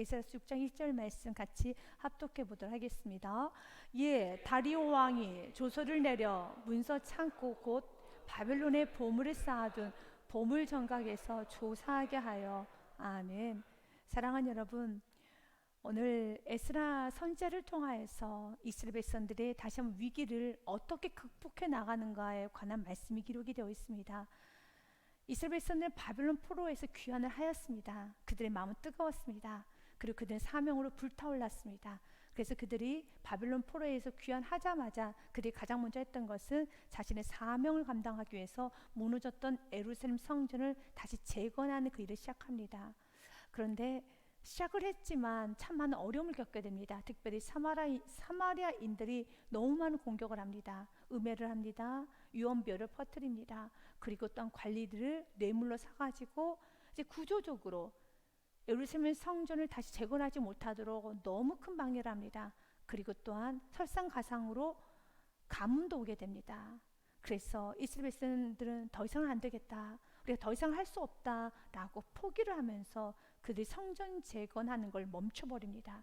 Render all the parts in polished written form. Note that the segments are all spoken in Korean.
에스라서 6장 1절 말씀 같이 합독해 보도록 하겠습니다. 예, 다리오 왕이 조서를 내려 문서 창고 곧 바벨론의 보물을 쌓아둔 보물 정각에서 조사하게 하여. 아멘. 사랑하는 여러분, 오늘 에스라 선지자를 통하여서 이스라엘 백성들의 다시 한번 위기를 어떻게 극복해 나가는가에 관한 말씀이 기록이 되어 있습니다. 이스라엘 백성들은 바벨론 포로에서 귀환을 하였습니다. 그들의 마음은 뜨거웠습니다. 그리고 그들은 사명으로 불타올랐습니다. 그래서 그들이 바벨론 포로에서 귀환하자마자 그들이 가장 먼저 했던 것은 자신의 사명을 감당하기 위해서 무너졌던 예루살렘 성전을 다시 재건하는 그 일을 시작합니다. 그런데 시작을 했지만 참 많은 어려움을 겪게 됩니다. 특별히 사마리아인들이 너무 많은 공격을 합니다. 음해를 합니다. 유언비어를 퍼뜨립니다. 그리고 또한 관리들을 뇌물로 사가지고 이제 구조적으로 예루살렘 성전을 다시 재건하지 못하도록 너무 큰 방해를 합니다. 그리고 또한 설상가상으로 가뭄도 오게 됩니다. 그래서 이스라엘 백성들은 더 이상은 안 되겠다, 우리가 더 이상 할 수 없다라고 포기를 하면서 그들이 성전 재건하는 걸 멈춰버립니다.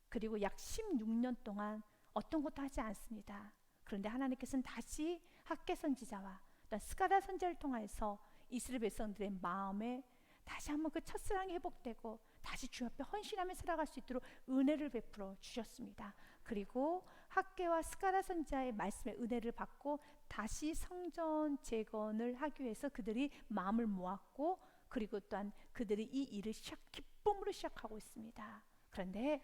그리고 약 16년 동안 어떤 것도 하지 않습니다. 그런데 하나님께서는 다시 학개 선지자와 스가랴 선지자를 통해서 이스라엘 백성들의 마음에 다시 한번 그 첫사랑이 회복되고 다시 주 앞에 헌신하며 살아갈 수 있도록 은혜를 베풀어 주셨습니다. 그리고 학개와 스가랴 선지자의 말씀의 은혜를 받고 다시 성전 재건을 하기 위해서 그들이 마음을 모았고, 그리고 또한 그들이 이 일을 기쁨으로 시작하고 있습니다. 그런데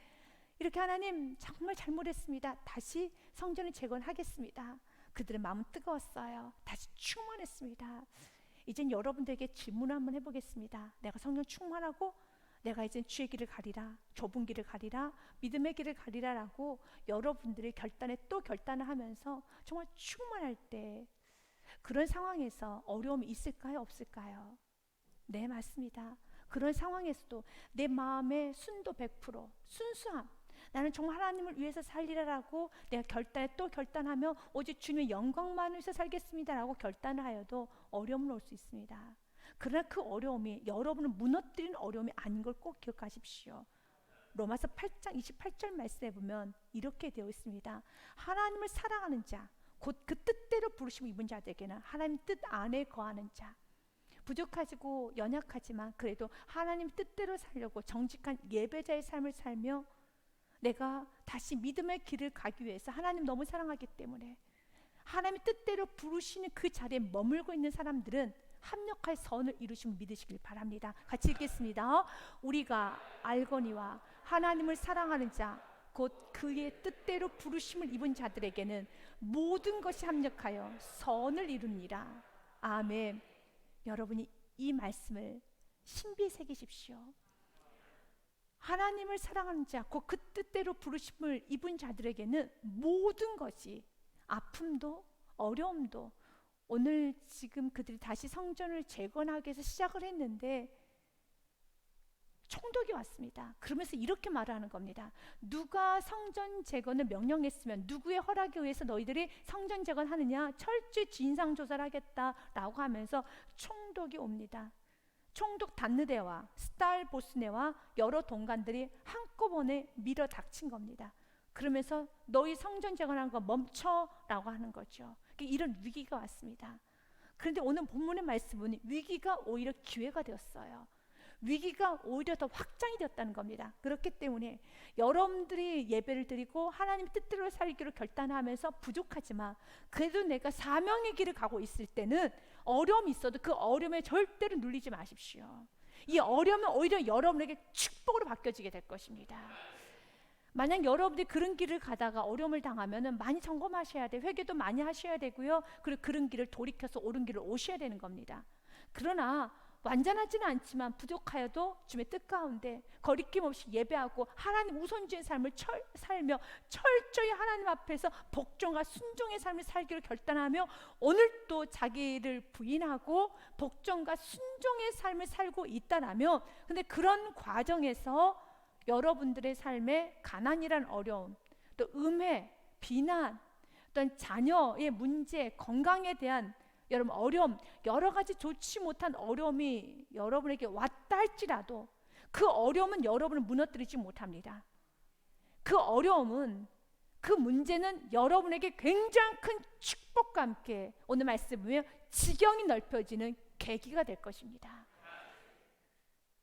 이렇게 하나님 정말 잘못했습니다, 다시 성전을 재건하겠습니다. 그들의 마음은 뜨거웠어요. 다시 충만했습니다. 이젠 여러분들에게 질문을 한번 해보겠습니다. 내가 성령 충만하고 내가 이제 주의 길을 가리라, 좁은 길을 가리라, 믿음의 길을 가리라 라고 여러분들이 결단에 또 결단을 하면서 정말 충만할 때 그런 상황에서 어려움이 있을까요, 없을까요? 네, 맞습니다. 그런 상황에서도 내 마음의 순도 100%, 순수함, 나는 정말 하나님을 위해서 살리라라고 내가 결단에 또 결단하며 오직 주님의 영광만을 위해서 살겠습니다라고 결단을 하여도 어려움을 올 수 있습니다. 그러나 그 어려움이 여러분을 무너뜨리는 어려움이 아닌 걸 꼭 기억하십시오. 로마서 8장 28절 말씀에 보면 이렇게 되어 있습니다. 하나님을 사랑하는 자, 곧 그 뜻대로 부르심을 입은 자들에게는 하나님 뜻 안에 거하는 자, 부족하고 연약하지만 그래도 하나님 뜻대로 살려고 정직한 예배자의 삶을 살며 내가 다시 믿음의 길을 가기 위해서 하나님 너무 사랑하기 때문에 하나님의 뜻대로 부르시는 그 자리에 머물고 있는 사람들은 합력할 선을 이루심을 믿으시길 바랍니다. 같이 읽겠습니다. 우리가 알거니와 하나님을 사랑하는 자, 곧 그의 뜻대로 부르심을 입은 자들에게는 모든 것이 합력하여 선을 이루니라. 아멘. 여러분이 이 말씀을 신비에 새기십시오. 하나님을 사랑하는 자, 곧 그 뜻대로 부르심을 입은 자들에게는 모든 것이, 아픔도 어려움도, 오늘 지금 그들이 다시 성전을 재건하기 위해서 시작을 했는데 총독이 왔습니다. 그러면서 이렇게 말하는 겁니다. 누가 성전 재건을 명령했으면 누구의 허락에 의해서 너희들이 성전 재건하느냐, 철저히 진상조사를 하겠다라고 하면서 총독이 옵니다. 총독 단느대와 스탈보스네와 여러 동관들이 한꺼번에 밀어 닥친 겁니다. 그러면서 너희 성전 재건하는 거 멈춰라고 하는 거죠. 이런 위기가 왔습니다. 그런데 오늘 본문의 말씀은 위기가 오히려 기회가 되었어요. 위기가 오히려 더 확장이 되었다는 겁니다. 그렇기 때문에 여러분들이 예배를 드리고 하나님 뜻대로 살기로 결단하면서 부족하지만 그래도 내가 사명의 길을 가고 있을 때는 어려움이 있어도 그 어려움에 절대로 눌리지 마십시오. 이 어려움은 오히려 여러분에게 축복으로 바뀌어지게 될 것입니다. 만약 여러분들이 그런 길을 가다가 어려움을 당하면 많이 점검하셔야 돼요. 회개도 많이 하셔야 되고요. 그리고 그런 길을 돌이켜서 옳은 길을 오셔야 되는 겁니다. 그러나 완전하지는 않지만 부족하여도 주님의 뜻 가운데 거리낌 없이 예배하고 하나님 우선주의 삶을 살며 철저히 하나님 앞에서 복종과 순종의 삶을 살기로 결단하며 오늘 또 자기를 부인하고 복종과 순종의 삶을 살고 있다라면, 근데 그런 과정에서 여러분들의 삶에 가난이란 어려움, 또 음해, 비난, 또한 자녀의 문제, 건강에 대한 여러분 어려움, 여러 가지 좋지 못한 어려움이 여러분에게 왔다 할지라도 그 어려움은 여러분을 무너뜨리지 못합니다. 그 어려움은, 그 문제는 여러분에게 굉장히 큰 축복과 함께 오늘 말씀 보면 지경이 넓혀지는 계기가 될 것입니다.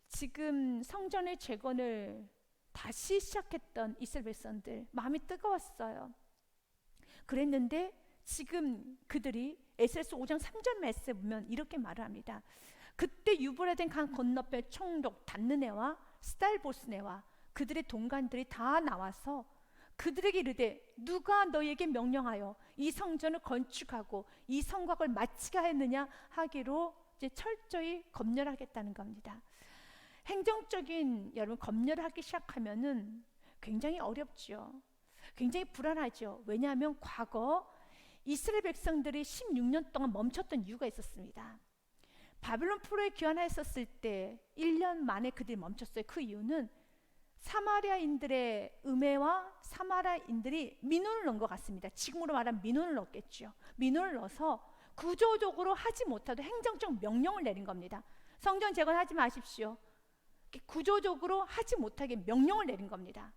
지금 성전의 재건을 다시 시작했던 이스라엘 백성들 마음이 뜨거웠어요. 그랬는데 지금 그들이 에스겔서 5장 3절 말씀에 보면 이렇게 말을 합니다. 그때 유브라데 강 건너편 총독 단느네와 스달보스네와 그들의 동관들이 다 나와서 그들에게 이르되 누가 너희에게 명령하여 이 성전을 건축하고 이 성곽을 마치게 하였느냐 하기로 이제 철저히 검열하겠다는 겁니다. 행정적인 여러분 검열을 하기 시작하면은 굉장히 어렵죠. 굉장히 불안하죠. 왜냐하면 과거 이스라엘 백성들이 16년 동안 멈췄던 이유가 있었습니다. 바벨론 포로에 귀환했었을 때 1년 만에 그들이 멈췄어요. 그 이유는 사마리아인들의 음해와 사마리아인들이 민원을 넣은 것 같습니다. 지금으로 말하면 민원을 넣었겠죠. 민원을 넣어서 구조적으로 하지 못하도 행정적 명령을 내린 겁니다. 성전 재건하지 마십시오. 구조적으로 하지 못하게 명령을 내린 겁니다.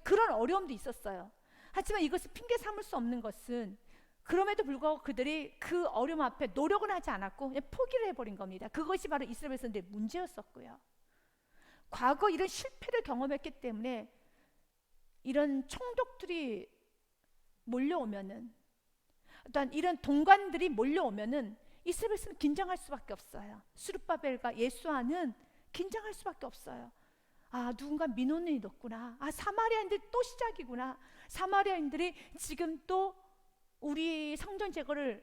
그런 어려움도 있었어요. 하지만 이것을 핑계 삼을 수 없는 것은 그럼에도 불구하고 그들이 그 어려움 앞에 노력을 하지 않았고 그냥 포기를 해버린 겁니다. 그것이 바로 이스라엘 백성들의 문제였었고요. 과거 이런 실패를 경험했기 때문에 이런 총독들이 몰려오면은, 또한 이런 동관들이 몰려오면은 이스라엘 백성은 긴장할 수밖에 없어요. 스룹바벨과 예수아는 긴장할 수밖에 없어요. 아, 누군가 민원이 넣었구나. 아, 사마리아인들이 또 시작이구나. 사마리아인들이 지금 또 우리 성전 제거를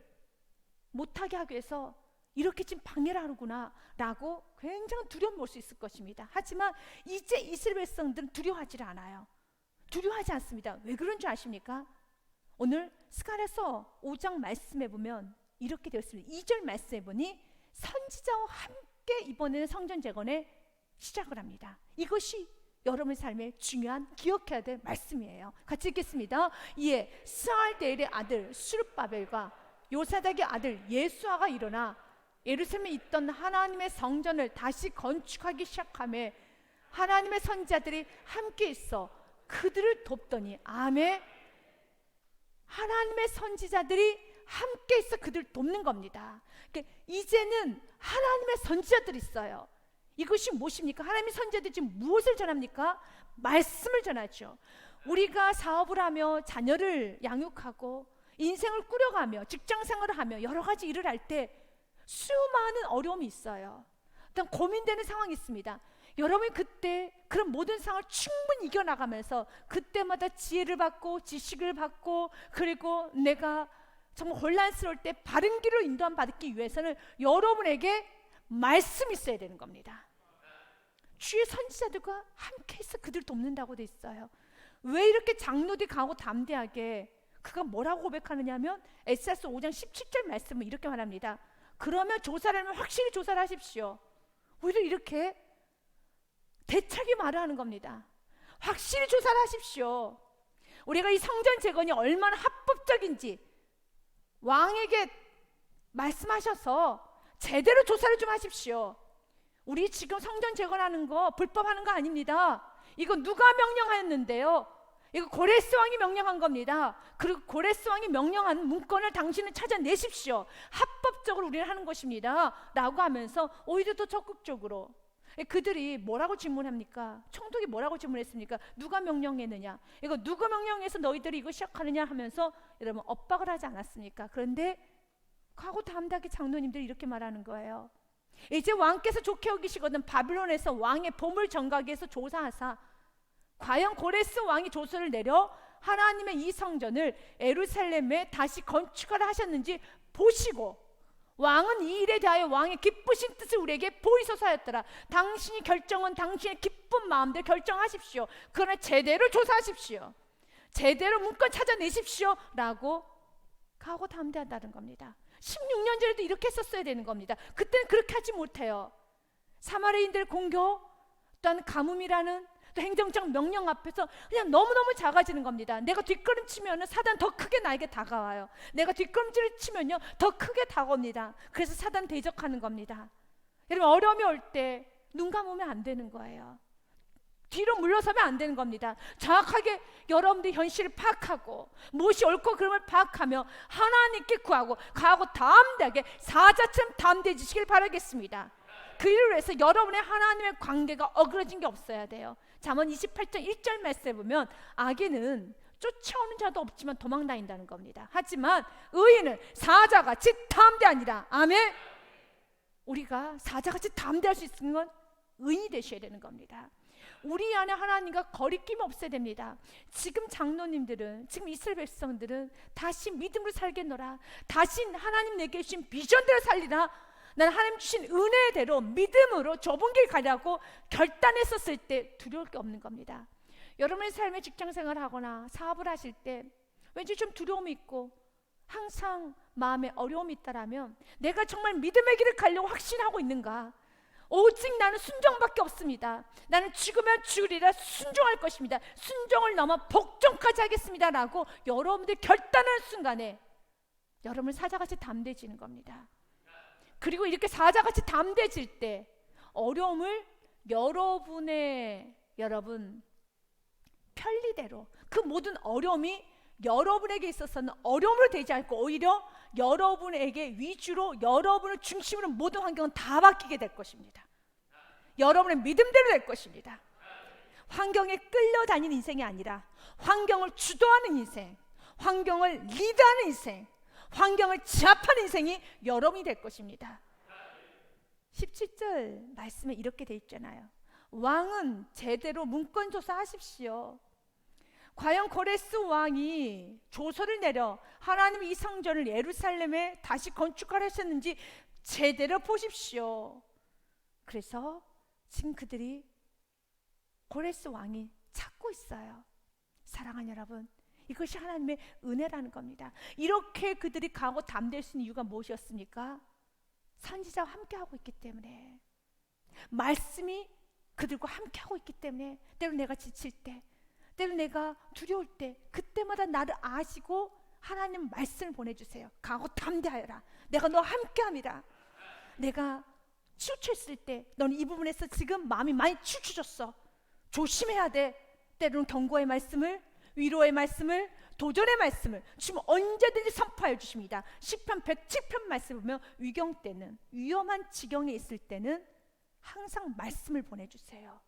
못하게 하기 위해서 이렇게 지금 방해를 하는구나 라고 굉장히 두려움 올 수 있을 것입니다. 하지만 이제 이스라엘 백성들은 두려워하지 않아요. 두려워하지 않습니다. 왜 그런 줄 아십니까? 오늘 스가랴서 5장 말씀에 보면 이렇게 되어 있습니다. 2절 말씀에 보니 선지자와 함께 이번에는 성전 재건에 시작을 합니다. 이것이 여러분의 삶에 중요한 기억해야 될 말씀이에요. 같이 읽겠습니다. 이에 스알데엘의 아들 스룹바벨과 요사닥의 아들 예수아가 일어나 예루살렘에 있던 하나님의 성전을 다시 건축하기 시작하며 하나님의 선지자들이 함께 있어 그들을 돕더니, 아멘. 하나님의 선지자들이 함께 있어 그들을 돕는 겁니다. 그러니까 이제는 하나님의 선지자들이 있어요. 이것이 무엇입니까? 하나님의 선지자들이 지금 무엇을 전합니까? 말씀을 전하죠. 우리가 사업을 하며 자녀를 양육하고 인생을 꾸려가며 직장생활을 하며 여러 가지 일을 할 때 수많은 어려움이 있어요. 일단 고민되는 상황이 있습니다. 여러분이 그때 그런 모든 상황을 충분히 이겨나가면서 그때마다 지혜를 받고 지식을 받고, 그리고 내가 정말 혼란스러울 때 바른 길로 인도함 받기 위해서는 여러분에게 말씀이 있어야 되는 겁니다. 주의 선지자들과 함께해서 그들 돕는다고 돼 있어요. 왜 이렇게 장로들이 강하고 담대하게 그가 뭐라고 고백하느냐 하면 에스겔서 5장 17절 말씀은 이렇게 말합니다. 그러면 조사를 하면 확실히 조사를 하십시오. 오히려 이렇게 대차게 말을 하는 겁니다. 확실히 조사를 하십시오. 우리가 이 성전 재건이 얼마나 합법적인지 왕에게 말씀하셔서 제대로 조사를 좀 하십시오. 우리 지금 성전 재건하는 거 불법하는 거 아닙니다. 이거 누가 명령하였는데요? 이거 고레스 왕이 명령한 겁니다. 그리고 고레스 왕이 명령한 문건을 당신은 찾아내십시오. 합법적으로 우리는 하는 것입니다 라고 하면서 오히려 더 적극적으로, 그들이 뭐라고 질문합니까? 총독이 뭐라고 질문했습니까? 누가 명령했느냐? 이거 누가 명령해서 너희들이 이거 시작하느냐 하면서 여러분 엇박을 하지 않았습니까? 그런데 과거 담대하게 장로님들이 이렇게 말하는 거예요. 이제 왕께서 좋게 여기시거든 바빌론에서 왕의 보물 정각에서 조사하사 과연 고레스 왕이 조서를 내려 하나님의 이 성전을 예루살렘에 다시 건축하라 하셨는지 보시고, 왕은 이 일에 대하여 왕의 기쁘신 뜻을 우리에게 보이소서 하였더라. 당신이 결정은 당신의 기쁜 마음대로 결정하십시오. 그러나 제대로 조사하십시오. 제대로 문건 찾아내십시오 라고 가고 담대하다는 겁니다. 16년 전에도 이렇게 했었어야 되는 겁니다. 그때는 그렇게 하지 못해요. 사마리아인들 공격, 또한 가뭄이라는 또 행정적 명령 앞에서 그냥 너무너무 작아지는 겁니다. 내가 뒷걸음치면 사단 더 크게 나에게 다가와요. 내가 뒷걸음질을 치면요 더 크게 다가옵니다. 그래서 사단 대적하는 겁니다. 여러분 어려움이 올 때 눈 감으면 안 되는 거예요. 뒤로 물러서면 안 되는 겁니다. 정확하게 여러분들 현실을 파악하고 무엇이 옳고 그름을 파악하며 하나님께 구하고 가고 담대하게 사자처럼 담대해지시길 바라겠습니다. 그 일을 위해서 여러분의 하나님의 관계가 어그러진 게 없어야 돼요. 잠언 28장 1절 말씀에 보면 악인은 쫓아오는 자도 없지만 도망다닌다는 겁니다. 하지만 의인은 사자같이 담대하니라. 아멘. 우리가 사자같이 담대할 수 있는 건 의인이 되셔야 되는 겁니다. 우리 안에 하나님과 거리낌 없어야 됩니다. 지금 장로님들은, 지금 이스라엘 백성들은 다시 믿음으로 살겠노라, 다시 하나님 내게 주신 비전대로 살리라, 난 하나님 주신 은혜대로 믿음으로 좁은 길 가려고 결단했었을 때 두려울 게 없는 겁니다. 여러분의 삶에 직장생활을 하거나 사업을 하실 때 왠지 좀 두려움이 있고 항상 마음에 어려움이 있다라면 내가 정말 믿음의 길을 가려고 확신하고 있는가? 오직 나는 순종밖에 없습니다. 나는 죽으면 죽으리라 순종할 것입니다. 순종을 넘어 복종까지 하겠습니다 라고 여러분들이 결단하는 순간에 여러분 사자같이 담대해지는 겁니다. 그리고 이렇게 사자같이 담대해질 때 어려움을 여러분 편리대로, 그 모든 어려움이 여러분에게 있어서는 어려움으로 되지 않고 오히려 여러분에게 위주로, 여러분을 중심으로 모든 환경은 다 바뀌게 될 것입니다. 여러분의 믿음대로 될 것입니다. 환경에 끌려다니는 인생이 아니라 환경을 주도하는 인생, 환경을 리드하는 인생, 환경을 제압하는 인생이 여러분이 될 것입니다. 17절 말씀에 이렇게 돼 있잖아요. 왕은 제대로 문건조사하십시오. 과연 고레스 왕이 조서를 내려 하나님의 이 성전을 예루살렘에 다시 건축하려 했었는지 제대로 보십시오. 그래서 지금 그들이 고레스 왕이 찾고 있어요. 사랑하는 여러분, 이것이 하나님의 은혜라는 겁니다. 이렇게 그들이 강하고 담대할 수 있는 이유가 무엇이었습니까? 선지자와 함께하고 있기 때문에, 말씀이 그들과 함께하고 있기 때문에, 때로 내가 지칠 때, 때로 내가 두려울 때, 그때마다 나를 아시고 하나님 말씀을 보내주세요. 강하고 담대하여라, 내가 너와 함께함이라. 내가 치우쳤을 때 너는 이 부분에서 지금 마음이 많이 치우쳐졌어, 조심해야 돼. 때로는 경고의 말씀을, 위로의 말씀을, 도전의 말씀을 주님 언제든지 선포해 주십니다. 시편 107편 말씀 보면 위경 때는, 위험한 지경에 있을 때는 항상 말씀을 보내주세요.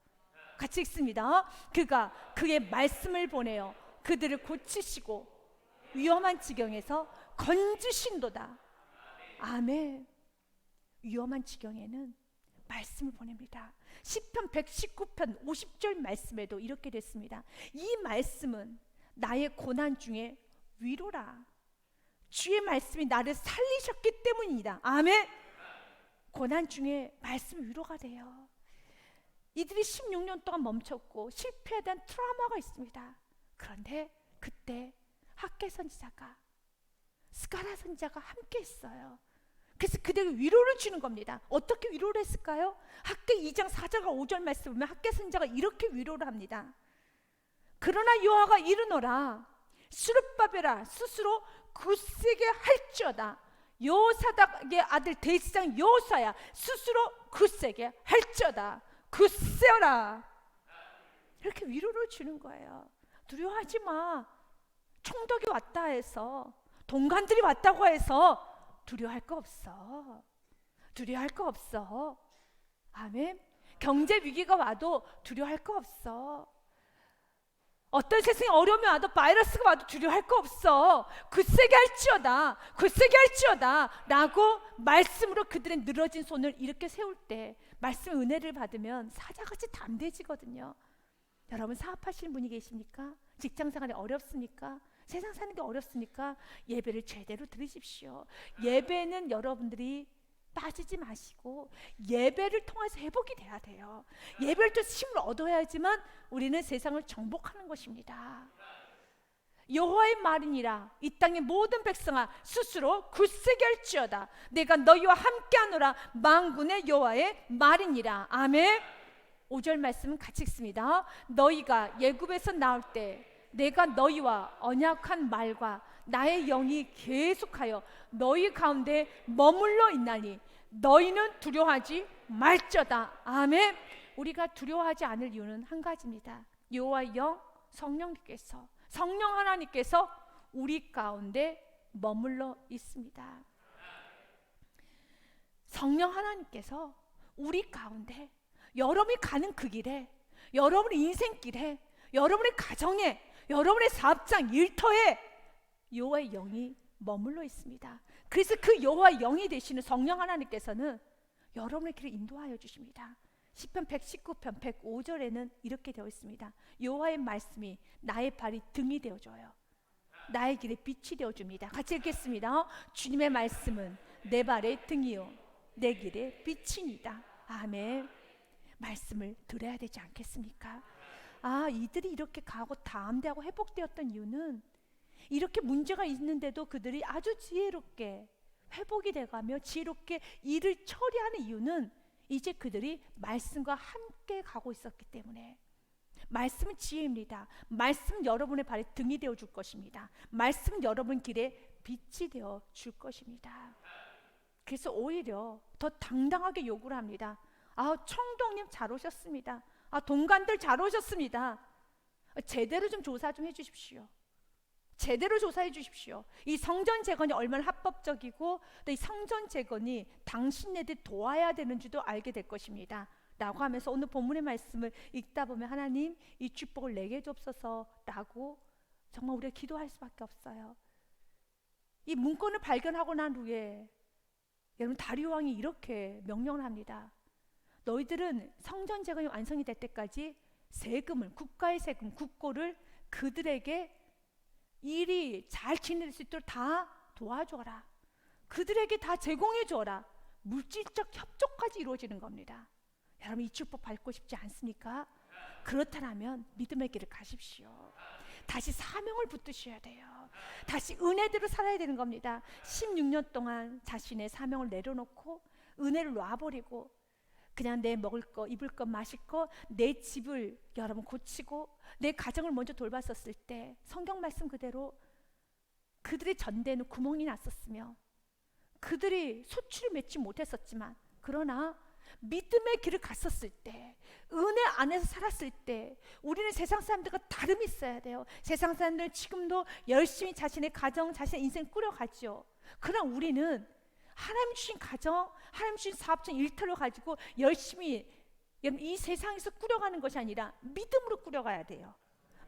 같이 읽습니다. 그가 그의 말씀을 보내어 그들을 고치시고 위험한 지경에서 건지신도다. 아멘. 위험한 지경에는 말씀을 보냅니다. 시편 119편 50절 말씀에도 이렇게 됐습니다. 이 말씀은 나의 고난 중에 위로라. 주의 말씀이 나를 살리셨기 때문이다. 아멘. 고난 중에 말씀이 위로가 돼요. 이들이 16년 동안 멈췄고 실패에 대한 트라우마가 있습니다. 그런데 그때 학개 선지자가, 스가랴 선지자가 함께 했어요. 그래서 그들에게 위로를 주는 겁니다. 어떻게 위로를 했을까요? 학개 2장 4절과 5절 말씀 보면 학개 선지자가 이렇게 위로를 합니다. 그러나 여호와가 이르노라, 스룹바벨아 스스로 굳세게 할지어다. 요사닥의 아들 대지장 요사야 스스로 굳세게 할지어다. 굳세어라. 이렇게 위로를 주는 거예요. 두려워하지 마. 총독이 왔다 해서, 동관들이 왔다고 해서 두려워할 거 없어. 두려워할 거 없어. 아멘. 경제 위기가 와도 두려워할 거 없어. 어떤 세상에 어려움이 와도, 바이러스가 와도 두려워할 거 없어. 굳세게 할지어다, 굳세게 할지어다 라고 말씀으로 그들의 늘어진 손을 이렇게 세울 때, 말씀의 은혜를 받으면 사자같이 담대해지거든요. 여러분 사업하시는 분이 계십니까? 직장생활이 어렵습니까? 세상 사는 게 어렵습니까? 예배를 제대로 들으십시오. 예배는 여러분들이 빠지지 마시고 예배를 통해서 회복이 돼야 돼요. 예배를 통해서 힘을 얻어야지만 우리는 세상을 정복하는 것입니다. 여호와의 말이니라, 이 땅의 모든 백성아 스스로 굳세게 할지어다. 내가 너희와 함께하노라, 만군의 여호와의 말이니라. 아멘. 5절 말씀은 같이 읽습니다. 너희가 애굽에서 나올 때 내가 너희와 언약한 말과 나의 영이 계속하여 너희 가운데 머물러 있나니 너희는 두려워하지 말지어다. 아멘. 우리가 두려워하지 않을 이유는 한 가지입니다. 여호와의 영, 성령 하나님께서 우리 가운데 머물러 있습니다. 성령 하나님께서 우리 가운데, 여러분이 가는 그 길에, 여러분의 인생길에, 여러분의 가정에, 여러분의 사업장, 일터에 여호와의 영이 머물러 있습니다. 그래서 그 여호와의 영이 되시는 성령 하나님께서는 여러분의 길을 인도하여 주십니다. 시편 119편 105절에는 이렇게 되어 있습니다. 여호와의 말씀이 나의 발이 등이 되어줘요. 나의 길에 빛이 되어줍니다. 같이 읽겠습니다. 주님의 말씀은 내 발의 등이요 내 길에 빛이니다. 아멘. 말씀을 들어야 되지 않겠습니까? 이들이 이렇게 가고 담대하고 회복되었던 이유는, 이렇게 문제가 있는데도 그들이 아주 지혜롭게 회복이 돼가며 지혜롭게 일을 처리하는 이유는 이제 그들이 말씀과 함께 가고 있었기 때문에. 말씀은 지혜입니다. 말씀은 여러분의 발에 등이 되어 줄 것입니다. 말씀은 여러분 길에 빛이 되어 줄 것입니다. 그래서 오히려 더 당당하게 요구를 합니다. 청동님 잘 오셨습니다. 동관들 잘 오셨습니다. 제대로 좀 조사 좀 해주십시오. 제대로 조사해 주십시오. 이 성전 재건이 얼마나 합법적이고 또 이 성전 재건이 당신네들 도와야 되는지도 알게 될 것입니다 라고 하면서 오늘 본문의 말씀을 읽다 보면, 하나님 이 축복을 내게 주옵소서 라고 정말 우리가 기도할 수밖에 없어요. 이 문건을 발견하고 난 후에 여러분, 다리오 왕이 이렇게 명령을 합니다. 너희들은 성전 재건이 완성이 될 때까지 세금을, 국가의 세금, 국고를 그들에게 일이 잘 진행될 수 있도록 다 도와줘라. 그들에게 다 제공해 줘라. 물질적 협조까지 이루어지는 겁니다. 여러분, 이 축복 받고 싶지 않습니까? 그렇다면 믿음의 길을 가십시오. 다시 사명을 붙드셔야 돼요. 다시 은혜대로 살아야 되는 겁니다. 16년 동안 자신의 사명을 내려놓고 은혜를 놔버리고 그냥 내 먹을 거, 입을 거, 마실 거, 내 집을 여러분 고치고 내 가정을 먼저 돌봤었을 때 성경 말씀 그대로 그들의 전대는 구멍이 났었으며 그들이 소출을 맺지 못했었지만, 그러나 믿음의 길을 갔었을 때, 은혜 안에서 살았을 때 우리는 세상 사람들과 다름이 있어야 돼요. 세상 사람들은 지금도 열심히 자신의 가정, 자신의 인생 꾸려가죠. 그러나 우리는 하나님 주신 가정, 하나님 주신 사업장, 일터를 가지고 열심히 이 세상에서 꾸려가는 것이 아니라 믿음으로 꾸려가야 돼요.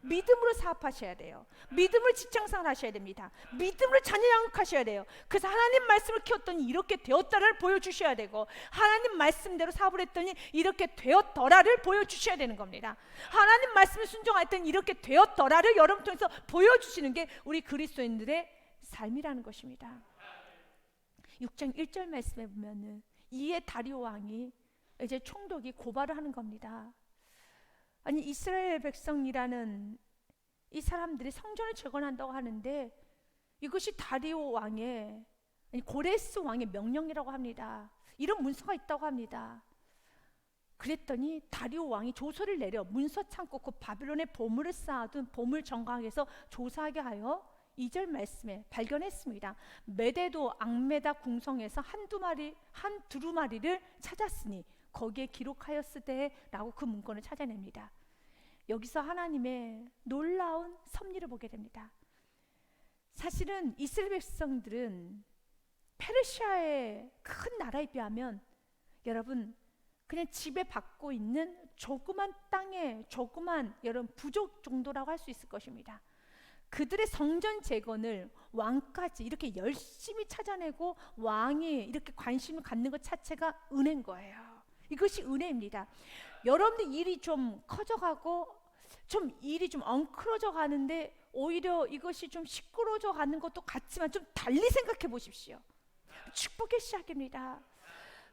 믿음으로 사업하셔야 돼요. 믿음으로 직장생활 하셔야 됩니다. 믿음으로 자녀 양육하셔야 돼요. 그래서 하나님 말씀을 키웠더니 이렇게 되었다를 보여주셔야 되고, 하나님 말씀대로 사업을 했더니 이렇게 되었더라를 보여주셔야 되는 겁니다. 하나님 말씀을 순종했더니 이렇게 되었더라를 여러분 통해서 보여주시는 게 우리 그리스도인들의 삶이라는 것입니다. 6장 1절 말씀에 보면은 이에 다리오 왕이 이제 총독이 고발을 하는 겁니다. 아니, 이스라엘 백성이라는 이 사람들이 성전을 재건한다고 하는데 이것이 다리오 왕의, 아니 고레스 왕의 명령이라고 합니다. 이런 문서가 있다고 합니다. 그랬더니 다리오 왕이 조서를 내려 문서 창고 그 바빌론의 보물을 쌓아둔 보물 정강에서 조사하게 하여 2절 말씀에 발견했습니다. 메데도 앙메다 궁성에서 한 두루마리를 찾았으니 거기에 기록하였으되 라고 그 문건을 찾아냅니다. 여기서 하나님의 놀라운 섭리를 보게 됩니다. 사실은 이스라엘 백성들은 페르시아의 큰 나라에 비하면 여러분 그냥 지배 받고 있는 조그만 땅의 조그만 여러분 부족 정도라고 할 수 있을 것입니다. 그들의 성전 재건을 왕까지 이렇게 열심히 찾아내고 왕이 이렇게 관심을 갖는 것 자체가 은혜인 거예요. 이것이 은혜입니다. 여러분들 일이 좀 커져가고 좀 일이 좀 엉클어져 가는데 오히려 이것이 좀 시끄러워져 가는 것도 같지만 좀 달리 생각해 보십시오. 축복의 시작입니다.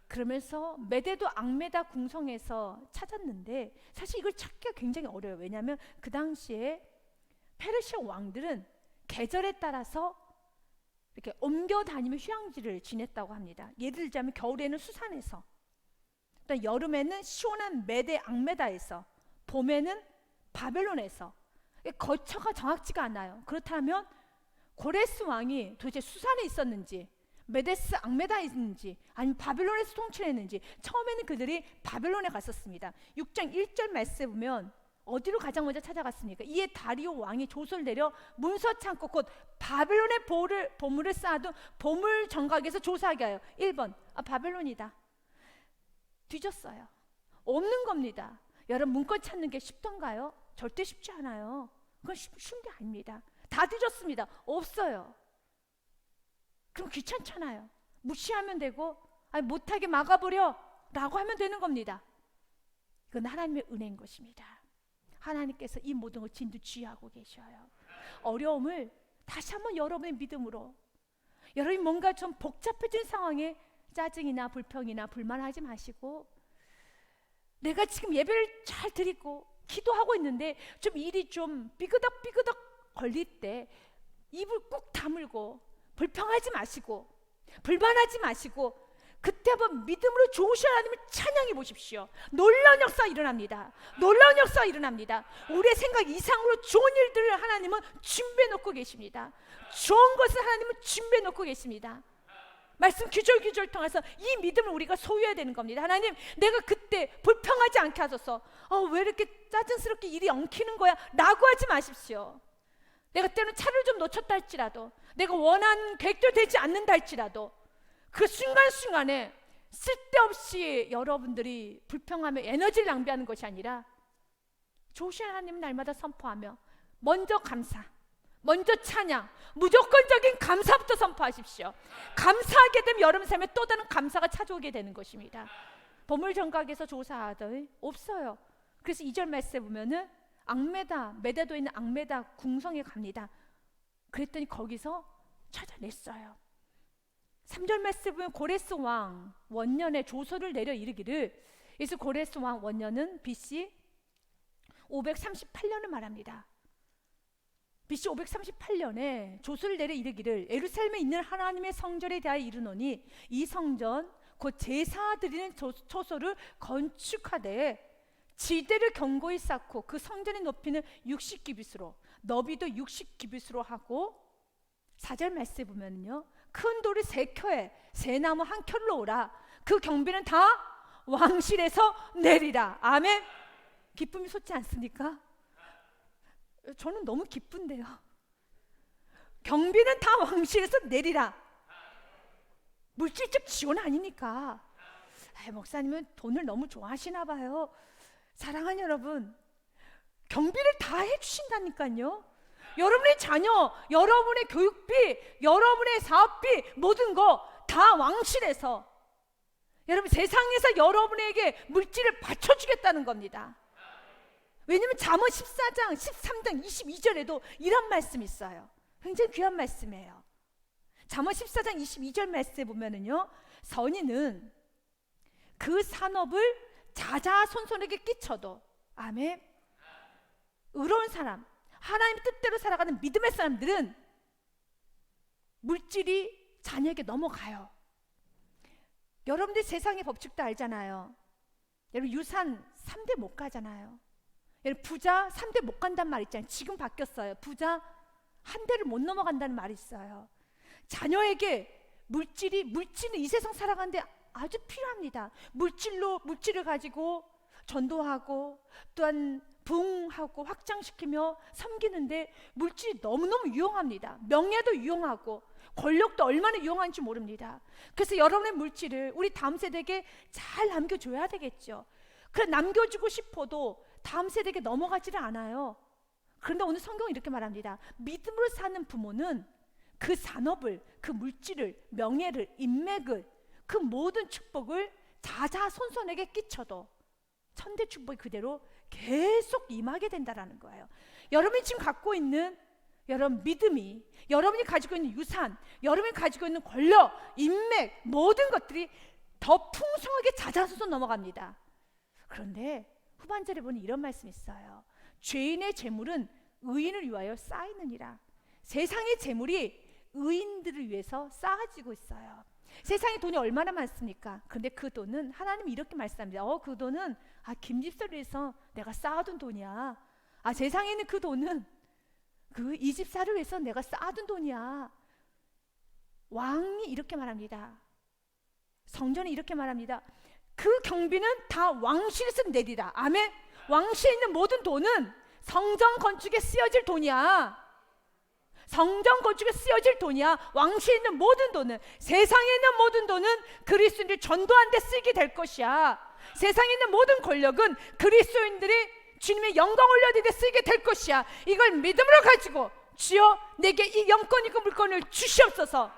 그러면서 메데도 앙메다 궁성에서 찾았는데 사실 이걸 찾기가 굉장히 어려워요. 왜냐하면 그 당시에 페르시아 왕들은 계절에 따라서 이렇게 옮겨 다니며 휴양지를 지냈다고 합니다. 예를 들자면 겨울에는 수산에서, 또 여름에는 시원한 메데 앙메다에서, 봄에는 바벨론에서. 거처가 정확치가 않아요. 그렇다면 고레스 왕이 도대체 수산에 있었는지 메데스 앙메다인지 아니면 바벨론에서 통치했는지, 처음에는 그들이 바벨론에 갔었습니다. 6장 1절 말씀에 보면 어디로 가장 먼저 찾아갔습니까? 이에 다리오 왕이 조서를 내려 문서 창고 곧 바벨론의 보물을 쌓아둔 보물 정각에서 조사하게 하여. 1번, 바벨론이다. 뒤졌어요. 없는 겁니다. 여러분, 문건 찾는 게 쉽던가요? 절대 쉽지 않아요. 그건 쉬운 게 아닙니다. 다 뒤졌습니다. 없어요. 그럼 귀찮잖아요. 무시하면 되고, 아니 못하게 막아버려 라고 하면 되는 겁니다. 그건 하나님의 은혜인 것입니다. 하나님께서 이 모든 걸 진두지휘하고 계셔요. 어려움을 다시 한번 여러분의 믿음으로, 여러분이 뭔가 좀 복잡해진 상황에 짜증이나 불평이나 불만하지 마시고, 내가 지금 예배를 잘 드리고 기도하고 있는데 좀 일이 좀 삐그덕 걸릴 때 입을 꾹 다물고 불평하지 마시고 불만하지 마시고, 그때 한번 믿음으로 좋으신 하나님을 찬양해 보십시오. 놀라운 역사가 일어납니다. 놀라운 역사가 일어납니다. 우리의 생각 이상으로 좋은 일들을 하나님은 준비해 놓고 계십니다. 좋은 것을 하나님은 준비해 놓고 계십니다. 말씀 규절 통해서 이 믿음을 우리가 소유해야 되는 겁니다. 하나님, 내가 그때 불평하지 않게 하소서. 왜 이렇게 짜증스럽게 일이 엉키는 거야? 라고 하지 마십시오. 내가 때로는 차를 좀 놓쳤다 할지라도, 내가 원하는 계획대로 되지 않는다 할지라도, 그 순간순간에 쓸데없이 여러분들이 불평하며 에너지를 낭비하는 것이 아니라 좋으신 하나님 날마다 선포하며 먼저 감사, 먼저 찬양, 무조건적인 감사부터 선포하십시오. 감사하게 되면 여러분 삶에 또 다른 감사가 찾아오게 되는 것입니다. 보물정각에서 조사하더니 없어요. 그래서 2절 말씀에 보면은 메대도에 있는 앙메다 궁성에 갑니다. 그랬더니 거기서 찾아냈어요. 3절 말씀에 보면 고레스 왕 원년에 조서를 내려 이르기를, 그래서 고레스 왕 원년은 BC 538년을 말합니다. BC 538년에 조서를 내려 이르기를, 예루살렘에 있는 하나님의 성전에 대하여 이르노니 이 성전 곧 제사 드리는 초소를 건축하되 지대를 견고히 쌓고 그 성전의 높이는 60규빗으로 너비도 60규빗으로 하고, 4절 말씀에 보면요, 큰 돌이 3켜에 새 나무 1켤로 오라. 그 경비는 다 왕실에서 내리라. 아멘. 기쁨이 솟지 않습니까? 저는 너무 기쁜데요. 경비는 다 왕실에서 내리라. 물질적 지원 아니니까. 목사님은 돈을 너무 좋아하시나 봐요. 사랑하는 여러분, 경비를 다 해주신다니까요. 여러분의 자녀, 여러분의 교육비, 여러분의 사업비, 모든 거 다 왕실에서, 여러분 세상에서 여러분에게 물질을 받쳐주겠다는 겁니다. 왜냐하면 잠언 14장 13장 22절에도 이런 말씀이 있어요. 굉장히 귀한 말씀이에요. 잠언 14장 22절 말씀에 보면은요, 선인은 그 산업을 자자손손에게 끼쳐도, 아멘, 의로운 사람, 하나님 뜻대로 살아가는 믿음의 사람들은 물질이 자녀에게 넘어가요. 여러분들 세상의 법칙도 알잖아요. 여러분 유산 3대 못 가잖아요. 여러분 부자 3대 못 간다는 말 있잖아요. 지금 바뀌었어요. 부자 한 대를 못 넘어간다는 말이 있어요. 자녀에게 물질은 이 세상 살아가는데 아주 필요합니다. 물질을 가지고 전도하고 또한 부흥하고 확장시키며 섬기는데 물질이 너무너무 유용합니다. 명예도 유용하고 권력도 얼마나 유용한지 모릅니다. 그래서 여러분의 물질을 우리 다음 세대에게 잘 남겨줘야 되겠죠. 그래 남겨주고 싶어도 다음 세대에게 넘어가지를 않아요. 그런데 오늘 성경은 이렇게 말합니다. 믿음으로 사는 부모는 그 산업을, 그 물질을, 명예를, 인맥을, 그 모든 축복을 자자손손에게 끼쳐도 천대 축복이 그대로 계속 임하게 된다라는 거예요. 여러분이 지금 갖고 있는 여러분 믿음이, 여러분이 가지고 있는 유산, 여러분이 가지고 있는 권력, 인맥, 모든 것들이 더 풍성하게 자자손손 넘어갑니다. 그런데 후반절에 보니 이런 말씀이 있어요. 죄인의 재물은 의인을 위하여 쌓이느니라. 세상의 재물이 의인들을 위해서 쌓아지고 있어요. 세상에 돈이 얼마나 많습니까? 그런데 그 돈은 하나님이 이렇게 말씀합니다. 그 돈은 김집사를 위해서 내가 쌓아둔 돈이야. 세상에 있는 그 돈은 그 이 집사를 위해서 내가 쌓아둔 돈이야. 왕이 이렇게 말합니다. 성전이 이렇게 말합니다. 그 경비는 다 왕실에서 내리라. 아멘. 왕실에 있는 모든 돈은 성전 건축에 쓰여질 돈이야. 성전 건축에 쓰여질 돈이야. 왕실에 있는 모든 돈은, 세상에 있는 모든 돈은 그리스도인들이 전도하는 데 쓰이게 될 것이야. 세상에 있는 모든 권력은 그리스도인들이 주님의 영광 올려드릴 때 쓰이게 될 것이야. 이걸 믿음으로 가지고 주여 내게 이 영권이고 물권을 주시옵소서.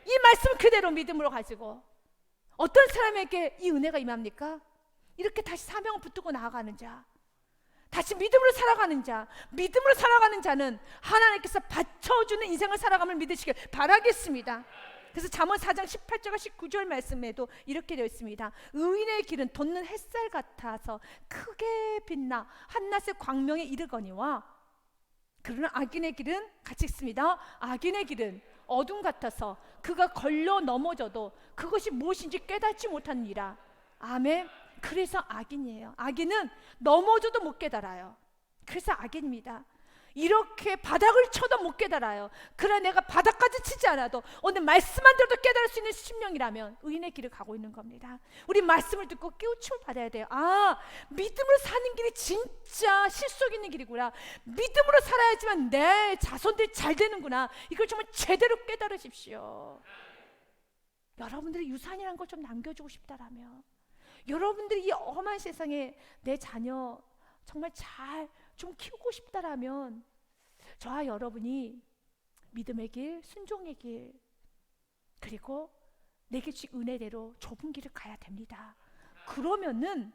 이 말씀 그대로 믿음으로 가지고 어떤 사람에게 이 은혜가 임합니까? 이렇게 다시 사명을 붙들고 나아가는 자, 다시 믿음으로 살아가는 자, 믿음으로 살아가는 자는 하나님께서 받쳐주는 인생을 살아감을 믿으시길 바라겠습니다. 그래서 잠언 4장 18절과 19절 말씀에도 이렇게 되어 있습니다. 의인의 길은 돋는 햇살 같아서 크게 빛나 한낮의 광명에 이르거니와, 그러나 악인의 길은 같이 읽습니다. 악인의 길은 어둠 같아서 그가 걸려 넘어져도 그것이 무엇인지 깨닫지 못하니라. 아멘. 그래서 악인이에요. 악인은 넘어져도 못 깨달아요. 그래서 악인입니다. 이렇게 바닥을 쳐도 못 깨달아요. 그러나 내가 바닥까지 치지 않아도 오늘 말씀만 들어도 깨달을 수 있는 심령이라면 의인의 길을 가고 있는 겁니다. 우리 말씀을 듣고 깨우침을 받아야 돼요. 아, 믿음으로 사는 길이 진짜 실속 있는 길이구나. 믿음으로 살아야지만 내 자손들이 잘 되는구나. 이걸 정말 제대로 깨달으십시오. 여러분들의 유산이라는 걸 좀 남겨주고 싶다라면, 여러분들이 이 험한 세상에 내 자녀 정말 잘 좀 키우고 싶다라면 저와 여러분이 믿음의 길, 순종의 길, 그리고 내게 주신 은혜대로 좁은 길을 가야 됩니다. 그러면은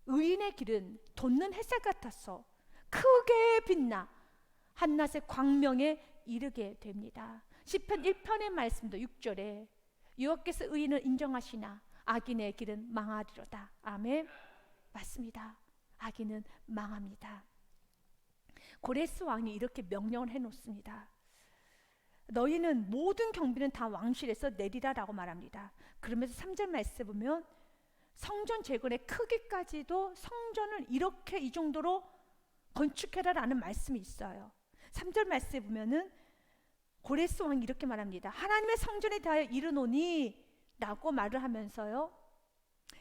의인의 길은 돋는 햇살 같아서 크게 빛나 한낮의 광명에 이르게 됩니다. 시편 1편의 말씀도 6절에 여호와께서 의인을 인정하시나 악인의 길은 망하리로다. 아멘. 맞습니다. 악인은 망합니다. 고레스 왕이 이렇게 명령을 해놓습니다. 너희는 모든 경비는 다 왕실에서 내리라라고 말합니다. 그러면서 3절 말씀에 보면 성전 재건의 크기까지도 성전을 이렇게 이 정도로 건축해라라는 말씀이 있어요. 3절 말씀에 보면은 고레스 왕이 이렇게 말합니다. 하나님의 성전에 대하여 이르노니 라고 말을 하면서요,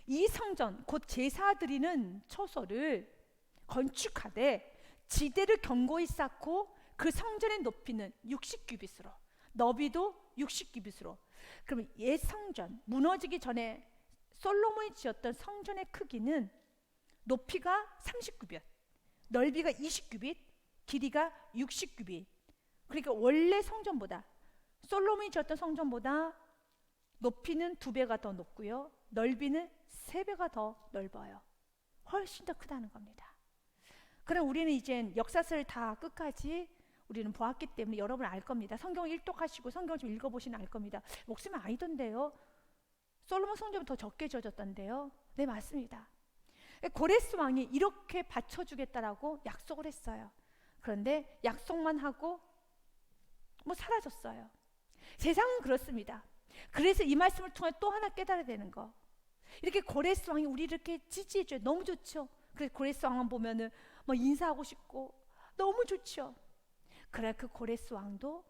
이 성전 곧 제사 드리는 처소를 건축하되 지대를 견고히 쌓고 그 성전의 높이는 60규빗으로 너비도 60규빗으로. 그럼 옛 성전 무너지기 전에 솔로몬이 지었던 성전의 크기는 높이가 30규빗, 넓이가 20규빗, 길이가 60규빗. 그러니까 원래 성전보다, 솔로몬이 지었던 성전보다 높이는 2배가 더 높고요, 넓이는 3배가 더 넓어요. 훨씬 더 크다는 겁니다. 그럼 우리는 이제 역사서를 다 끝까지 우리는 보았기 때문에 여러분 알 겁니다. 성경을 일독하시고 성경을 좀 읽어보시면 알 겁니다. 목숨은 아니던데요, 솔로몬 성전은 더 적게 지어졌던데요. 네, 맞습니다. 고레스 왕이 이렇게 바쳐주겠다라고 약속을 했어요. 그런데 약속만 하고 뭐 사라졌어요. 세상은 그렇습니다. 그래서 이 말씀을 통해 또 하나 깨달아야 되는 거, 이렇게 고레스 왕이 우리 이렇게 지지해줘요. 너무 좋죠. 그래서 고레스 왕만 보면은 뭐 인사하고 싶고 너무 좋죠. 그래, 그 고레스 왕도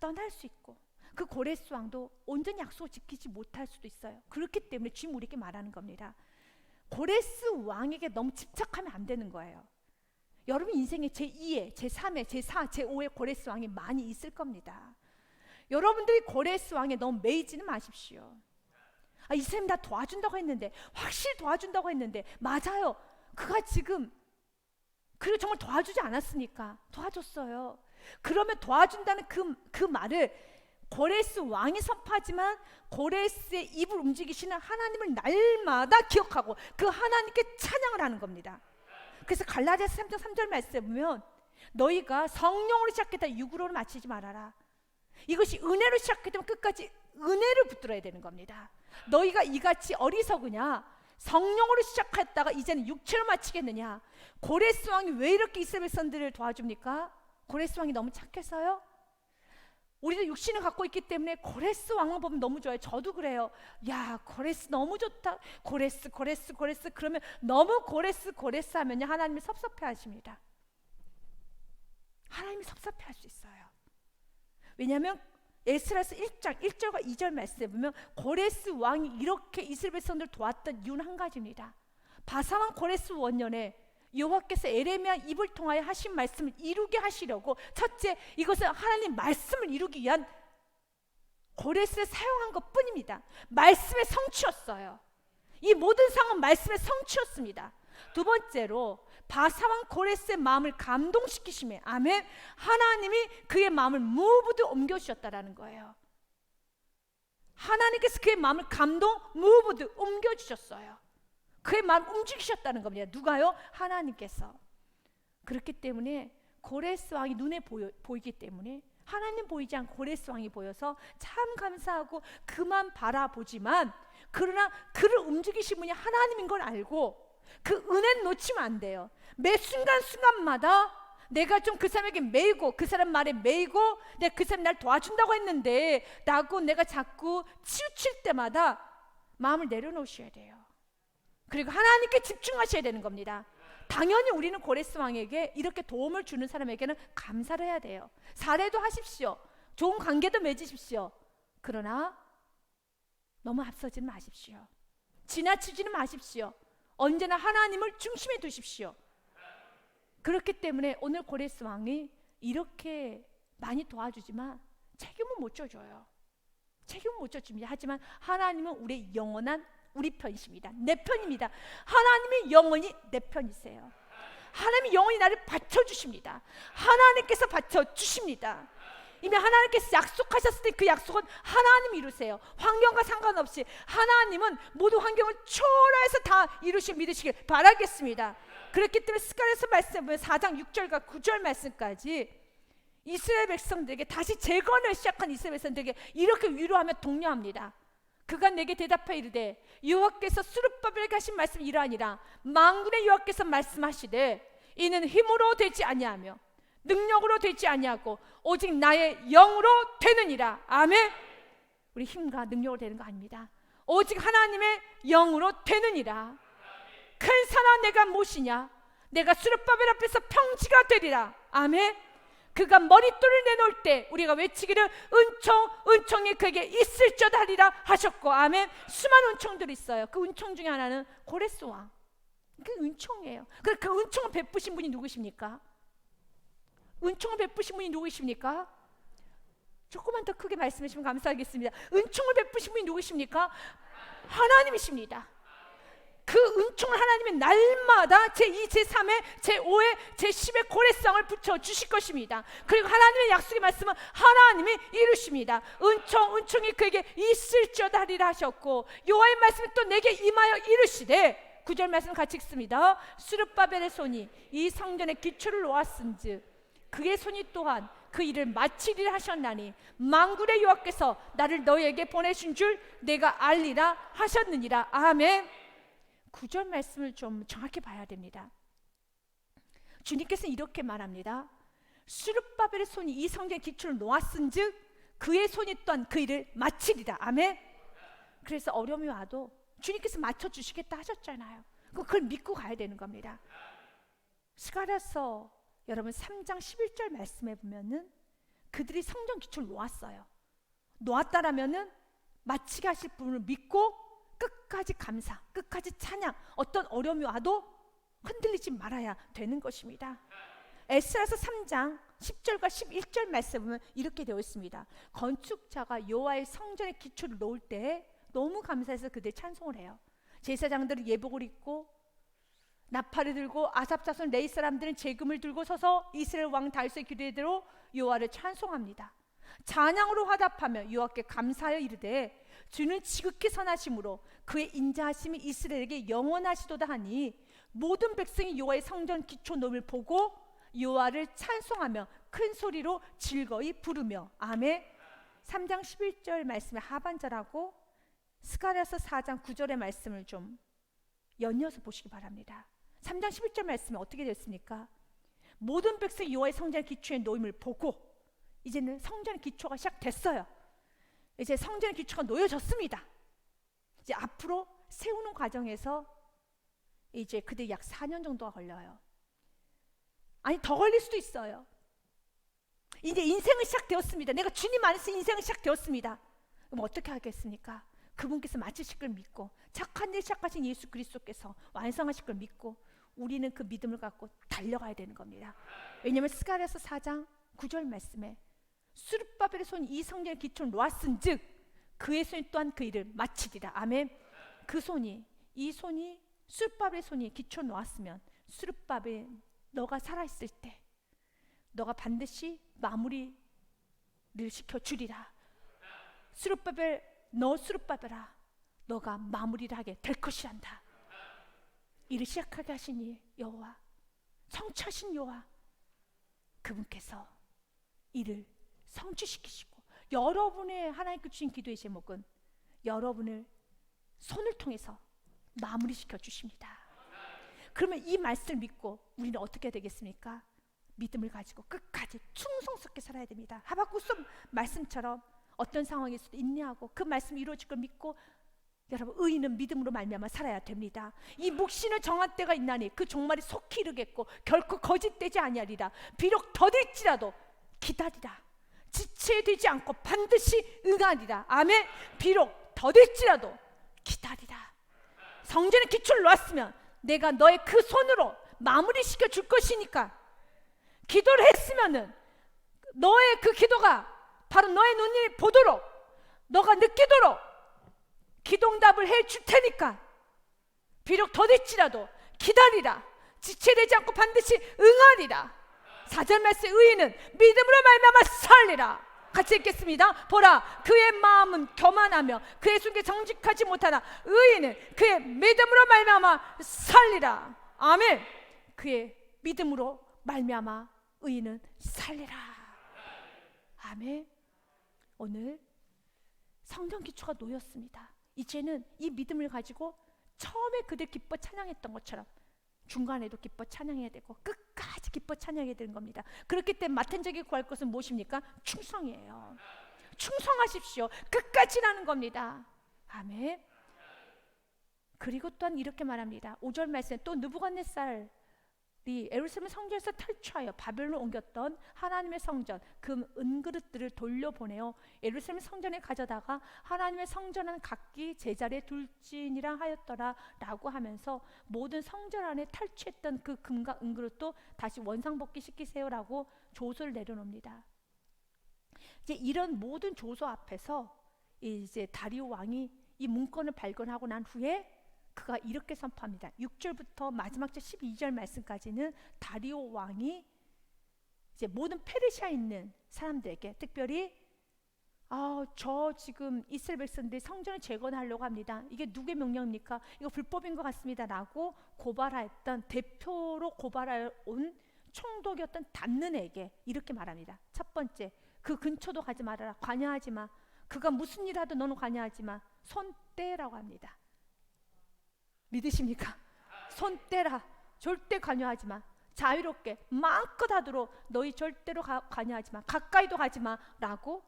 떠날 수 있고 그 고레스 왕도 온전히 약속을 지키지 못할 수도 있어요. 그렇기 때문에 주님 우리에게 말하는 겁니다. 고레스 왕에게 너무 집착하면 안 되는 거예요. 여러분 인생에 제2의, 제3의, 제4, 제5의 고레스 왕이 많이 있을 겁니다. 여러분들이 고레스 왕에 너무 매이지는 마십시오. 아, 이 사람이 나 도와준다고 했는데, 확실히 도와준다고 했는데, 맞아요. 그가 지금 그리고 정말 도와주지 않았으니까 도와줬어요. 그러면 도와준다는 그 말을 고레스 왕이 선포하지만 고레스의 입을 움직이시는 하나님을 날마다 기억하고 그 하나님께 찬양을 하는 겁니다. 그래서 갈라디아서 3장 3절 말씀에 보면 너희가 성령으로 시작했다 육으로 마치지 말아라. 이것이 은혜로 시작했다면 끝까지 은혜를 붙들어야 되는 겁니다. 너희가 이같이 어리석으냐, 성령으로 시작했다가 이제는 육체로 마치겠느냐. 고레스 왕이 왜 이렇게 이스라엘 백성들을 도와줍니까? 고레스 왕이 너무 착해서요? 우리도 육신을 갖고 있기 때문에 고레스 왕을 보면 너무 좋아요. 저도 그래요. 야, 고레스 너무 좋다. 고레스 그러면 너무 고레스 하면요 하나님이 섭섭해 하십니다. 하나님이 섭섭해 할 수 있어요. 왜냐하면 에스라서 1장 1절과 2절 말씀에 보면 고레스 왕이 이렇게 이스라엘 백성들을 도왔던 이유는 한 가지입니다. 바사왕 고레스 원년에 여호와께서 에레미야 입을 통하여 하신 말씀을 이루게 하시려고, 첫째, 이것은 하나님 말씀을 이루기 위한 고레스를 사용한 것 뿐입니다. 말씀의 성취였어요. 이 모든 상은 말씀의 성취였습니다. 두 번째로 바사왕 고레스의 마음을 감동시키심에, 아멘, 하나님이 그의 마음을 무브드 옮겨주셨다라는 거예요. 하나님께서 그의 마음을 무브드 옮겨주셨어요. 그의 마음을 움직이셨다는 겁니다. 누가요? 하나님께서. 그렇기 때문에 고레스 왕이 눈에 보이기 때문에, 하나님 보이지 않고 고레스 왕이 보여서 참 감사하고 그만 바라보지만, 그러나 그를 움직이신 분이 하나님인 걸 알고 그 은혜는 놓치면 안 돼요. 매 순간순간마다 내가 좀 그 사람에게 매이고, 그 사람 말에 매이고, 내가 그 사람이 날 도와준다고 했는데 라고 내가 자꾸 치우칠 때마다 마음을 내려놓으셔야 돼요. 그리고 하나님께 집중하셔야 되는 겁니다. 당연히 우리는 고레스 왕에게 이렇게 도움을 주는 사람에게는 감사를 해야 돼요. 사례도 하십시오. 좋은 관계도 맺으십시오. 그러나 너무 앞서지는 마십시오. 지나치지는 마십시오. 언제나 하나님을 중심에 두십시오. 그렇기 때문에 오늘 고레스 왕이 이렇게 많이 도와주지만 책임은 못 져줘요. 책임은 못 져줍니다. 하지만 하나님은 우리의 영원한 우리 편이십니다. 내 편입니다. 하나님이 영원히 내 편이세요. 하나님이 영원히 나를 받쳐주십니다. 하나님께서 받쳐주십니다. 이미 하나님께서 약속하셨을 때 그 약속은 하나님이 이루세요. 환경과 상관없이 하나님은 모든 환경을 초월해서 다 이루실 믿으시길 바라겠습니다. 그렇기 때문에 스가랴서 말씀 보면 4장 6절과 9절 말씀까지 이스라엘 백성들에게, 다시 재건을 시작한 이스라엘 백성들에게 이렇게 위로하며 독려합니다. 그가 내게 대답하여 이르되 여호와께서 스룹바벨에게 하신 말씀이 이러하니라. 만군의 여호와께서 말씀하시되 이는 힘으로 되지 아니하며 능력으로 되지 아니하고 오직 나의 영으로 되느니라. 아멘. 우리 힘과 능력으로 되는 거 아닙니다. 오직 하나님의 영으로 되느니라. 큰 산아 내가 무엇이냐? 내가 스룹바벨 앞에서 평지가 되리라. 아멘. 그가 머릿돌을 내놓을 때 우리가 외치기를 은총이 그에게 있을지어다 하리라 하셨고, 아멘. 수많은 은총들이 있어요. 그 은총 중에 하나는 고레스 왕. 그 은총이에요. 그 은총을 베푸신 분이 누구십니까? 은총을 베푸신 분이 누구십니까? 조금만 더 크게 말씀해 주시면 감사하겠습니다. 은총을 베푸신 분이 누구십니까? 하나님이십니다. 그 은총을 하나님이 날마다 제2, 제3회, 제5회, 제10회 고레스왕을 붙여주실 것입니다. 그리고 하나님의 약속의 말씀은 하나님이 이루십니다. 은총이 그에게 있을지어다 하리라 하셨고, 여호와의 말씀이 또 내게 임하여 이루시되, 9절 말씀 같이 읽습니다. 스룹바벨의 손이 이 성전의 기초를 놓았은즉 그의 손이 또한 그 일을 마치리라 하셨나니 만군의 여호와께서 나를 너희에게 보내신 줄 내가 알리라 하셨느니라. 아멘. 9절 말씀을 좀 정확히 봐야 됩니다. 주님께서는 이렇게 말합니다. 스룹바벨의 손이 이 성전의 기초를 놓았은즉 그의 손이 또한 그 일을 마치리라. 아멘. 그래서 어려움이 와도 주님께서 맞춰주시겠다 하셨잖아요. 그걸 믿고 가야 되는 겁니다. 스가랴서 여러분 3장 11절 말씀에 보면은 그들이 성전 기초를 놓았어요. 놓았다라면은 마치게 하실 분을 믿고 끝까지 감사, 끝까지 찬양, 어떤 어려움이 와도 흔들리지 말아야 되는 것입니다. 에스라서 3장 10절과 11절 말씀에 보면 이렇게 되어 있습니다. 건축자가 여호와의 성전의 기초를 놓을 때 너무 감사해서 그들이 찬송을 해요. 제사장들은 예복을 입고 나팔을 들고 아삽 자손 레위 사람들은 제금을 들고 서서 이스라엘 왕 다윗의 규례대로 여호와를 찬송합니다. 찬양으로 화답하며 여호와께 감사하여 이르되 주는 지극히 선하심으로 그의 인자하심이 이스라엘에게 영원하시도다 하니 모든 백성이 여호와의 성전 기초 놓음을 보고 여호와를 찬송하며 큰 소리로 즐거이 부르며. 아멘. 3장 11절 말씀의 하반절하고 스가랴서 4장 9절의 말씀을 좀 연이어서 보시기 바랍니다. 3장 11절 말씀이 어떻게 됐습니까? 모든 백성이 여호와의 성전 기초에 놓임을 보고, 이제는 성전의 기초가 시작됐어요. 이제 성전의 기초가 놓여졌습니다. 이제 앞으로 세우는 과정에서 이제 그들 약 4년 정도가 걸려요. 아니 더 걸릴 수도 있어요. 이제 인생은 시작되었습니다. 내가 주님 안에서 인생은 시작되었습니다. 그럼 어떻게 하겠습니까? 그분께서 마치실 걸 믿고 착한 일 시작하신 예수 그리스도께서 완성하실 걸 믿고 우리는 그 믿음을 갖고 달려가야 되는 겁니다. 왜냐하면 스가랴서 4장 9절 말씀에 스룹바벨의 손이 이 성전의 기초를 놓았은즉 그의 손이 또한 그 일을 마치리라. 아멘. 그 손이, 이 손이, 스룹바벨의 손이 기초를 놓았으면 스룹바벨, 너가 살아있을 때 너가 반드시 마무리를 시켜주리라. 스룹바벨, 너 스룹바벨아, 너가 마무리를 하게 될 것이란다. 일을 시작하게 하신 여호와, 성취하신 여호와, 그분께서 일을 성취시키시고 여러분의 하나님께 주신 기도의 제목은 여러분을 손을 통해서 마무리시켜 주십니다. 그러면 이 말씀을 믿고 우리는 어떻게 되겠습니까? 믿음을 가지고 끝까지 충성스럽게 살아야 됩니다. 하박국서 말씀처럼 어떤 상황에서도 인내하고 그 말씀이 이루어질 걸 믿고 여러분 의인은 믿음으로 말미암아 살아야 됩니다. 이 묵시는 정한 때가 있나니 그 종말이 속히 이르겠고 결코 거짓되지 아니하리라. 비록 더딜지라도 기다리라. 지체되지 않고 반드시 응하리라. 아멘. 비록 더딜지라도 기다리라. 성전의 기초를 놓았으면 내가 너의 그 손으로 마무리시켜 줄 것이니까 기도를 했으면은 너의 그 기도가 바로 너의 눈이 보도록 너가 느끼도록 기도응답을 해줄 테니까 비록 더딜지라도 기다리라. 지체되지 않고 반드시 응하리라. 4절 말씀 의인은 믿음으로 말미암아 살리라. 같이 읽겠습니다. 보라 그의 마음은 교만하며 그의 손이 정직하지 못하나 의인은 그의 믿음으로 말미암아 살리라. 아멘. 그의 믿음으로 말미암아 의인은 살리라. 아멘. 오늘 성전 기초가 놓였습니다. 이제는 이 믿음을 가지고 처음에 그들 기뻐 찬양했던 것처럼 중간에도 기뻐 찬양해야 되고 끝까지 기뻐 찬양해야 되는 겁니다. 그렇기 때문에 맡은 자에게 구할 것은 무엇입니까? 충성이에요. 충성하십시오. 끝까지라는 겁니다. 아멘. 그리고 또한 이렇게 말합니다. 5절 말씀에 또 느부갓네살이 예루살렘 성전에서 탈취하여 바벨론으로 옮겼던 하나님의 성전 금 은그릇들을 돌려보내어 예루살렘 성전에 가져다가 하나님의 성전은 각기 제자리에 둘지니라 하였더라 라고 하면서 모든 성전 안에 탈취했던 그 금과 은그릇도 다시 원상복귀 시키세요 라고 조서를 내려놓습니다. 이제 이런 모든 조서 앞에서 이제 다리오 왕이 이 문건을 발견하고 난 후에 그가 이렇게 선포합니다. 6절부터 마지막 절 12절 말씀까지는 다리오 왕이 이제 모든 페르시아에 있는 사람들에게 특별히 저 지금 이스라엘 백성들이 성전을 재건하려고 합니다. 이게 누구의 명령입니까? 이거 불법인 것 같습니다 라고 고발하였던 대표로 고발해온 총독이었던 단느에게 이렇게 말합니다. 첫 번째, 그 근처도 가지 말아라. 관여하지 마. 그가 무슨 일 하든 너는 관여하지 마. 손 떼라고 합니다. 믿으십니까? 손 떼라. 절대 관여하지 마. 자유롭게 마음껏 하도록 너희 절대로 관여하지 마. 가까이도 가지 마 라고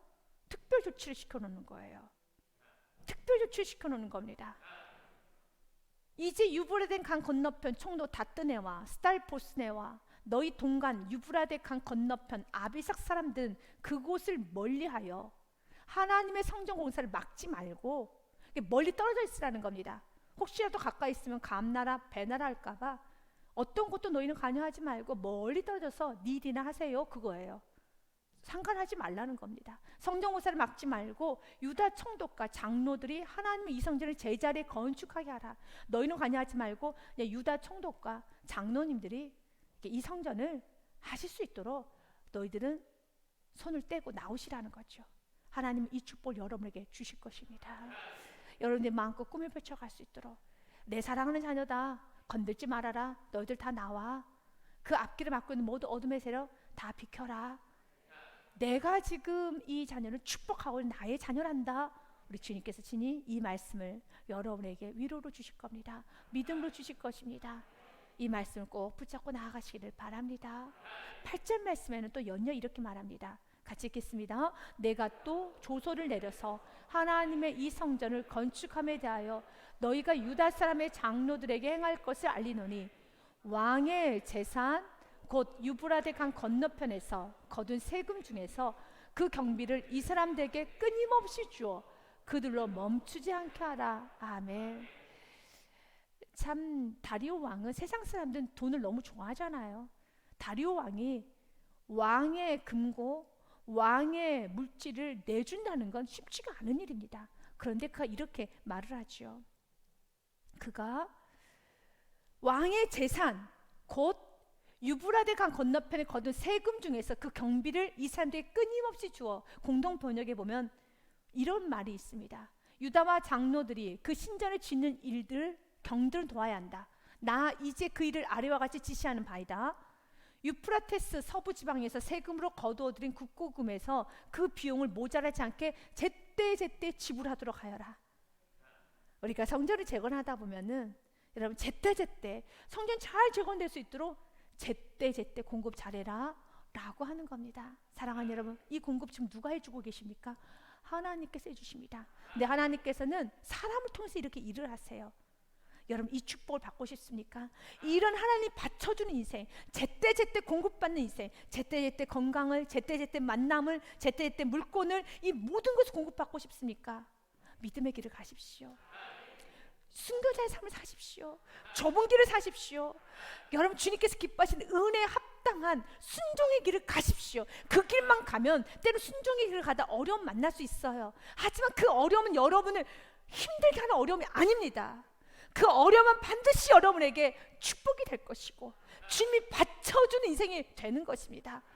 특별 조치를 시켜놓는 거예요. 특별 조치를 시켜놓는 겁니다. 이제 유브라데 강 건너편 총독 다뜨네와 스달포스네와 너희 동간 유브라데 강 건너편 아비삭 사람들은 그곳을 멀리하여 하나님의 성전 공사를 막지 말고 멀리 떨어져 있으라는 겁니다. 혹시라도 가까이 있으면 감나라 배나라 할까봐 어떤 것도 너희는 관여하지 말고 멀리 떨어져서 네 일이나 하세요. 그거예요. 상관하지 말라는 겁니다. 성전 공사를 막지 말고 유다 총독과 장로들이 하나님의 이 성전을 제자리에 건축하게 하라. 너희는 관여하지 말고 유다 총독과 장로님들이 이 성전을 하실 수 있도록 너희들은 손을 떼고 나오시라는 거죠. 하나님은 이 축복을 여러분에게 주실 것입니다. 여러분들 마음껏 꿈을 펼쳐갈 수 있도록 내 사랑하는 자녀다. 건들지 말아라. 너희들 다 나와. 그 앞길을 막고 있는 모든 어둠의 세력 다 비켜라. 내가 지금 이 자녀를 축복하고 있는 나의 자녀란다. 우리 주님께서 친히 이 말씀을 여러분에게 위로로 주실 겁니다. 믿음으로 주실 것입니다. 이 말씀을 꼭 붙잡고 나아가시기를 바랍니다. 8절 말씀에는 또 연이어 이렇게 말합니다. 같이 읽겠습니다. 내가 또 조서를 내려서 하나님의 이 성전을 건축함에 대하여 너희가 유다 사람의 장로들에게 행할 것을 알리노니 왕의 재산 곧 유브라데 강 건너편에서 거둔 세금 중에서 그 경비를 이 사람들에게 끊임없이 주어 그들로 멈추지 않게 하라. 아멘. 참 다리오 왕은, 세상 사람들은 돈을 너무 좋아하잖아요. 다리오 왕이 왕의 금고, 왕의 물질을 내준다는 건 쉽지가 않은 일입니다. 그런데 그가 이렇게 말을 하죠. 그가 왕의 재산, 곧 유브라데 강 건너편에 거둔 세금 중에서 그 경비를 이 사람들에게 끊임없이 주어, 공동 번역에 보면 이런 말이 있습니다. 유다와 장로들이 그 신전을 짓는 일들 경들을 도와야 한다. 나 이제 그 일을 아래와 같이 지시하는 바이다. 유프라테스 서부 지방에서 세금으로 거두어들인 국고금에서 그 비용을 모자라지 않게 제때 지불하도록 하여라. 우리가 성전을 재건하다 보면은 여러분 제때 성전 잘 재건될 수 있도록 제때 공급 잘해라 라고 하는 겁니다. 사랑하는 여러분, 이 공급 지금 누가 해주고 계십니까? 하나님께서 해주십니다. 근데 하나님께서는 사람을 통해서 이렇게 일을 하세요. 여러분, 이 축복을 받고 싶습니까? 이런 하나님 받쳐주는 인생, 제때 공급받는 인생, 제때 건강을, 제때 만남을, 제때 물건을, 이 모든 것을 공급받고 싶습니까? 믿음의 길을 가십시오. 순교자의 삶을 사십시오. 좁은 길을 사십시오. 여러분, 주님께서 기뻐하시는 은혜에 합당한 순종의 길을 가십시오. 그 길만 가면 때로 순종의 길을 가다 어려움 만날 수 있어요. 하지만 그 어려움은 여러분을 힘들게 하는 어려움이 아닙니다. 그 어려움은 반드시 여러분에게 축복이 될 것이고 주님이 받쳐주는 인생이 되는 것입니다.